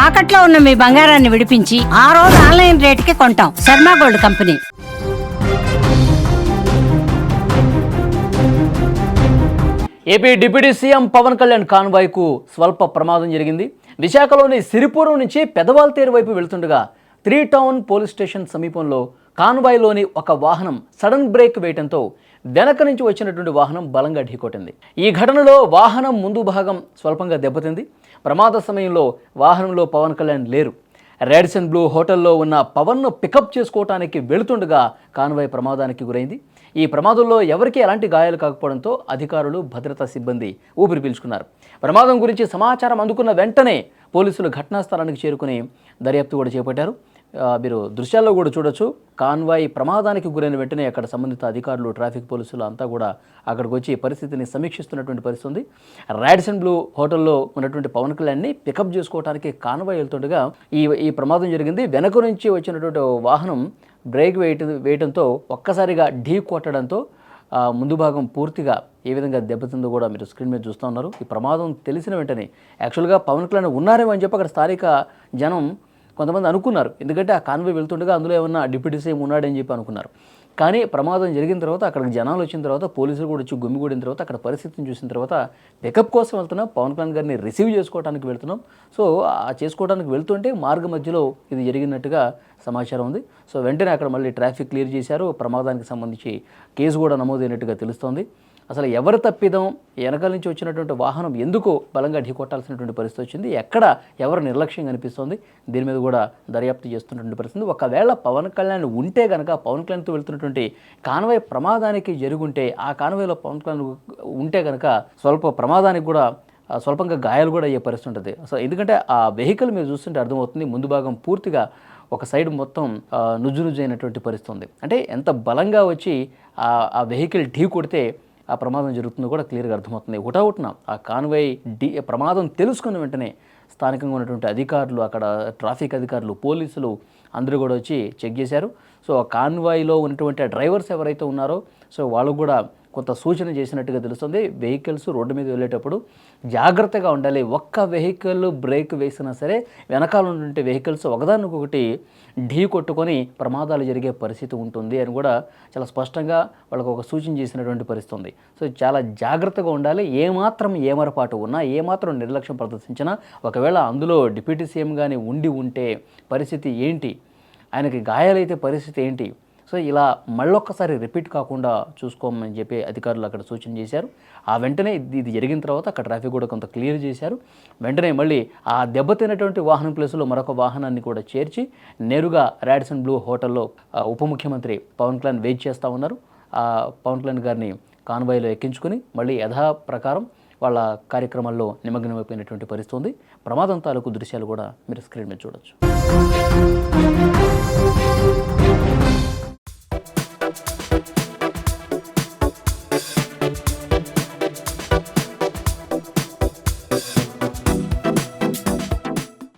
తాకట్లో ఉన్న మీ బంగారాన్ని విడిపించి ఆ రోజు ఆన్లైన్ రేటుకి కొంటాం. Sharma gold company. AP deputy CM Pawan Kalyan కాన్వాయ్కు స్వల్ప ప్రమాదం జరిగింది. విశాఖలోని సిరిపురం నుంచి పెదవాల్తేరు వైపు వెళ్తుండగా 3 టౌన్ పోలీస్ స్టేషన్ సమీపంలో కాన్వాయ్లోని ఒక వాహనం సడన్ బ్రేక్ వేయడంతో వెనక నుంచి వచ్చినటువంటి వాహనం బలంగా ఢీకొట్టింది. ఈ ఘటనలో వాహనం ముందు భాగం స్వల్పంగా దెబ్బతింది. ప్రమాద సమయంలో వాహనంలో పవన్ కళ్యాణ్ లేరు. రాడిసన్ బ్లూ హోటల్లో ఉన్న పవన్ను పికప్ చేసుకోవడానికి వెళుతుండగా కాన్వాయ్ ప్రమాదానికి గురైంది. ఈ ప్రమాదంలో ఎవరికీ ఎలాంటి గాయాలు కాకపోవడంతో అధికారులు, భద్రతా సిబ్బంది ఊపిరి పీల్చుకున్నారు. ప్రమాదం గురించి సమాచారం అందుకున్న వెంటనే పోలీసులు ఘటనా స్థలానికి చేరుకుని దర్యాప్తు కూడా చేపట్టారు. మీరు దృశ్యాల్లో కూడా చూడొచ్చు. కాన్వాయ్ ప్రమాదానికి గురైన వెంటనే అక్కడ సంబంధిత అధికారులు, ట్రాఫిక్ పోలీసులు అంతా కూడా అక్కడికి వచ్చి పరిస్థితిని సమీక్షిస్తున్నటువంటి పరిస్థితి ఉంది. రాడిసన్ బ్లూ హోటల్లో ఉన్నటువంటి పవన్ కళ్యాణ్ని పికప్ చేసుకోవడానికి కాన్వాయ్ వెళ్తుండగా ఈ ప్రమాదం జరిగింది. వెనక నుంచి వచ్చినటువంటి వాహనం బ్రేక్ వేయడంతో ఒక్కసారిగా ఢీ కొట్టడంతో ముందు భాగం పూర్తిగా ఏ విధంగా దెబ్బతిందో కూడా మీరు స్క్రీన్ మీద చూస్తూ ఉన్నారు. ఈ ప్రమాదం తెలిసిన వెంటనే యాక్చువల్గా పవన్ కళ్యాణ్ ఉన్నారేమో అని చెప్పి అక్కడ స్థానిక జనం కొంతమంది అనుకున్నారు. ఎందుకంటే ఆ కాన్వాయ్ వెళ్తుండగా అందులో ఏమన్నా డిప్యూటీ సీఎం ఉన్నాడని చెప్పి అనుకున్నారు. కానీ ప్రమాదం జరిగిన తర్వాత అక్కడికి జనాలు వచ్చిన తర్వాత, పోలీసులు కూడా వచ్చి గుమిగూడిన తర్వాత, అక్కడ పరిస్థితిని చూసిన తర్వాత పికప్ కోసం వెళ్తున్నాం, పవన్ కళ్యాణ్ గారిని రిసీవ్ చేసుకోవడానికి వెళ్తున్నాం. సో ఆ చేసుకోవడానికి వెళ్తుంటే మార్గ మధ్యలో ఇది జరిగినట్టుగా సమాచారం ఉంది. సో వెంటనే అక్కడ మళ్ళీ ట్రాఫిక్ క్లియర్ చేశారు. ప్రమాదానికి సంబంధించి కేసు కూడా నమోదైనట్టుగా తెలుస్తోంది. అసలు ఎవరు తప్పిదం, వెనకాల నుంచి వచ్చినటువంటి వాహనం ఎందుకు బలంగా ఢీకొట్టాల్సినటువంటి పరిస్థితి వచ్చింది, ఎక్కడ ఎవరు నిర్లక్ష్యం కనిపిస్తోంది, దీని మీద కూడా దర్యాప్తు చేస్తున్నటువంటి పరిస్థితి. ఒకవేళ పవన్ కళ్యాణ్ ఉంటే కనుక, పవన్ కళ్యాణ్తో వెళ్తున్నటువంటి కాన్వాయ్ ప్రమాదానికి జరుగుంటే, ఆ కాన్వాయ్లో పవన్ కళ్యాణ్ ఉంటే కనుక స్వల్ప ప్రమాదానికి కూడా స్వల్పంగా గాయాలు కూడా అయ్యే పరిస్థితి ఉంటుంది. సో ఎందుకంటే ఆ వెహికల్ మీరు చూస్తుంటే అర్థమవుతుంది, ముందు భాగం పూర్తిగా ఒక సైడ్ మొత్తం నుజ్జు అయినటువంటి పరిస్థితి ఉంది. అంటే ఎంత బలంగా వచ్చి ఆ వెహికల్ ఢీ కొడితే ఆ ప్రమాదం జరుగుతుందో కూడా క్లియర్గా అర్థమవుతుంది. హుటాహుటిన ఆ కాన్వాయ్ ప్రమాదం తెలుసుకున్న వెంటనే స్థానికంగా ఉన్నటువంటి అధికారులు, అక్కడ ట్రాఫిక్ అధికారులు, పోలీసులు అందరూ కూడా వచ్చి చెక్ చేశారు. సో ఆ కాన్వాయ్లో ఉన్నటువంటి డ్రైవర్స్ ఎవరైతే ఉన్నారో సో వాళ్ళు కూడా కొంత సూచన చేసినట్టుగా తెలుస్తుంది. వెహికల్స్ రోడ్డు మీద వెళ్ళేటప్పుడు జాగ్రత్తగా ఉండాలి. ఒక్క వెహికల్ బ్రేక్ వేసినా సరే వెనకాల ఉన్నటువంటి వెహికల్స్ ఒకదానికొకటి ఢీ కొట్టుకొని ప్రమాదాలు జరిగే పరిస్థితి ఉంటుంది అని కూడా చాలా స్పష్టంగా వాళ్ళకు ఒక సూచన చేసినటువంటి పరిస్థితి ఉంది. సో చాలా జాగ్రత్తగా ఉండాలి. ఏమాత్రం ఏమరపాటు ఉన్నా, ఏమాత్రం నిర్లక్ష్యం ప్రదర్శించినా, ఒకవేళ అందులో డిప్యూటీ సీఎం కానీ ఉంటే పరిస్థితి ఏంటి, ఆయనకి గాయాలైతే పరిస్థితి ఏంటి, సో ఇలా మళ్ళొక్కసారి రిపీట్ కాకుండా చూసుకోమని చెప్పి అధికారులు అక్కడ సూచన చేశారు. ఆ వెంటనే ఇది జరిగిన తర్వాత అక్కడ ట్రాఫిక్ కూడా కొంత క్లియర్ చేశారు. వెంటనే మళ్ళీ ఆ దెబ్బతిన్నటువంటి వాహనం ప్లేస్లో మరొక వాహనాన్ని కూడా చేర్చి నేరుగా రాడిసన్ బ్లూ హోటల్లో ఉప ముఖ్యమంత్రి పవన్ కళ్యాణ్ వెయిట్ చేస్తూ ఉన్నారు. పవన్ కళ్యాణ్ గారిని కాన్వాయ్లో ఎక్కించుకొని మళ్ళీ యథాప్రకారం వాళ్ళ కార్యక్రమాల్లో నిమగ్నమైపోయినటువంటి పరిస్థితి ఉంది. ప్రమాదం తాలూకు దృశ్యాలు కూడా మీరు స్క్రీన్ మీద చూడొచ్చు.